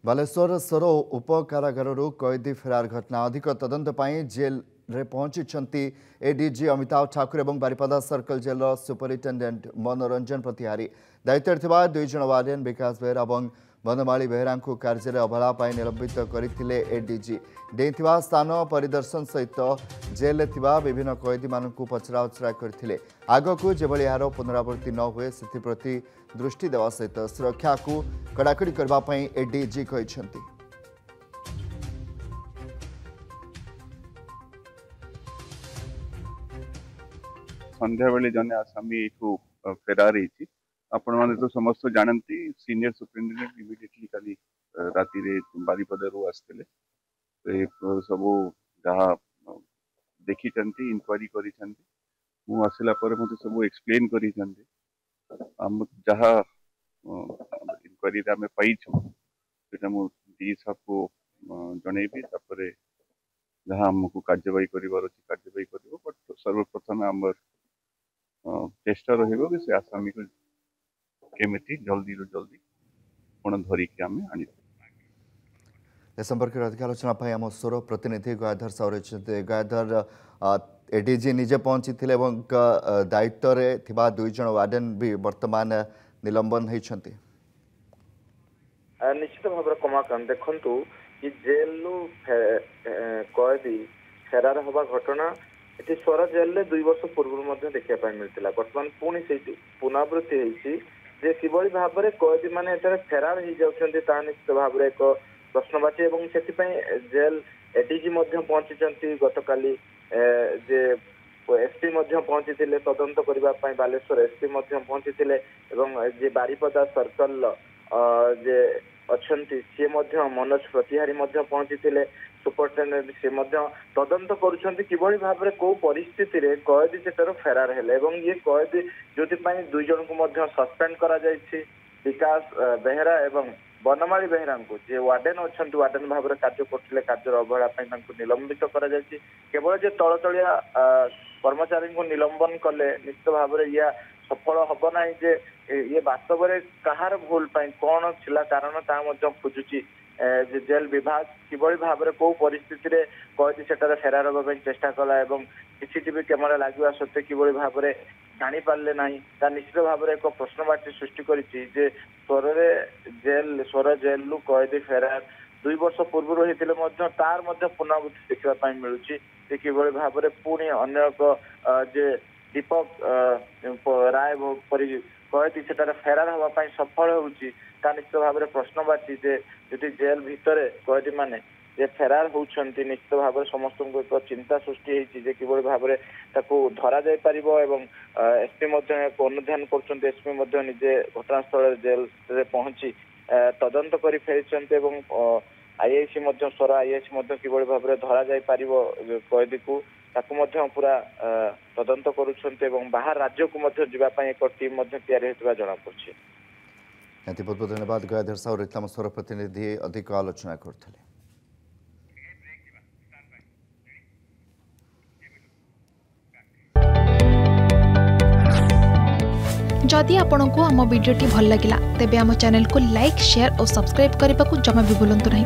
बालेश्वर सोर उपकारागार कैदी फेरार घटना अधिक तदंत जेल रे पहुंची एडीजी अमिताभ ठाकुर और बारिपदा सर्कल जेल सुपरिटेडेट मनोरंजन प्रतिहारी दायित्व दुई जन वार्डन विकास बेहरा और बनमाली बेहरा कार्य अवहेला निलंबित करते एडीजी डेइंथिबा स्थान परिदर्शन सहित जेल विभिन्न कैदी मान पचराउचरा करते आगक जेभली यार पुनरावृत्ति न हुए से प्रति दृष्टि देवा सहित सुरक्षा को कड़ाकड़ी करने एडीजी कहते संध्या बेले जने आसामी फेरार होती आपण माने तो समस्त जानती सीनियर सुपरिटेडेंट इमिडिएटली काली राति रे बारिपदारू आसते सब जहाँ देखी इनक्वारी करी मु आसला मत सब एक्सप्लेन करी जहाँ इनक्वारी आम पाइछू डी साहब को जनइबी जहाँ आमको कार्यवाही कार्यवाही कर बट सर्वप्रथम आम चेष्टा रही से आसामी को केमिति जल्दी रू जल्दी पुनः धरिकी आम आनी संपर्क में अधिक आलोचना आम स्वर प्रतिनिधि गयाधर साहू रही गयाधर एडीजी निजे पहुंची दायित्व रे दुई जन वार्डन भी वर्तमान निलंबन होती निश्चित भाव कमाकांत देखु कि जेल कैदी फेरार हवा घटना ये स्वर जेल 2 वर्ष पूर्व देखा मिलता बर्तमान पुणी से पुनरावृत्ति होती किभली भाव में कैदी मैंने फेरार हो जाती निश्चित भाव में एक प्रश्नवाची और से जेल एडीजी पहुंची गतकाली जे एसपी पहुंची तदंत करने बालेश्वर एसपी पहुंची जे बारिपदा सर्कल जे अच्छा सी मनोज प्रतिहारी पहुंची सुपरिटेडेंट से तदंत करी भाव में कौ परिस्थिति रे कैदी से फेरार हेले ये कैदी जो दुई जन को सस्पेंड करा विकास बेहरा एवं बनमाली बेहरा को जे वार्डन अच्छा वार्डन भाव में कार्य करते कार्य अवहेला निलंबित केवल जे तलतलिया कर्मचारी को निलंबन कले निश्चित भाव में या सफल हम ना जे ये वास्तव में कहार भूल कौन थिला कारण खोजुची जेल विभाग किभली भाव में कौ परिस्थिति रे कैदी सेटार फेरार होगा चेष्टा कला सीसीटीवी कैमेरा लगे सत्वे किभली भाव में जानी पारे ना निश्चित भाव में एक प्रश्नवाची सृष्टि करी स्वर जेल कैदी फेरार 2 वर्ष पूर्व होते तार पुनरावृत्ति देखा मिलूँ किभली भाव में पुणी अन्य एक जे दीपक राय कैदी से फेरार होगापी सफल होती निश्चित भाव में प्रश्नवाची जी जेल भितर कैदी माने जे फेरार होती निश्चित भाव में समस्त एक चिंता सृष्टि होती किभली भाव में धरा जाई पारिबो एवं एसपी अनुध्यान कर एसपी निजे घटनास्थल जेल रे पहुंची तदंत कर फेरी आईआईसी स्वर आईआईसी किभली भाव में धरा जाई पारिबो कैदी को पूरा तदंत करुछन्ते बाहर राज्य को जावाई एक टीम या जना पड़ी बहुत बहुत धन्यवाद गयाधर साहू रही स्वर प्रतिनिधि अधिक आलोचना करते जदि आपंक आम भिडी भल लगा तेब आम चैनल को लाइक शेयर और सब्सक्राइब करने को जमा भी भूलु नहीं।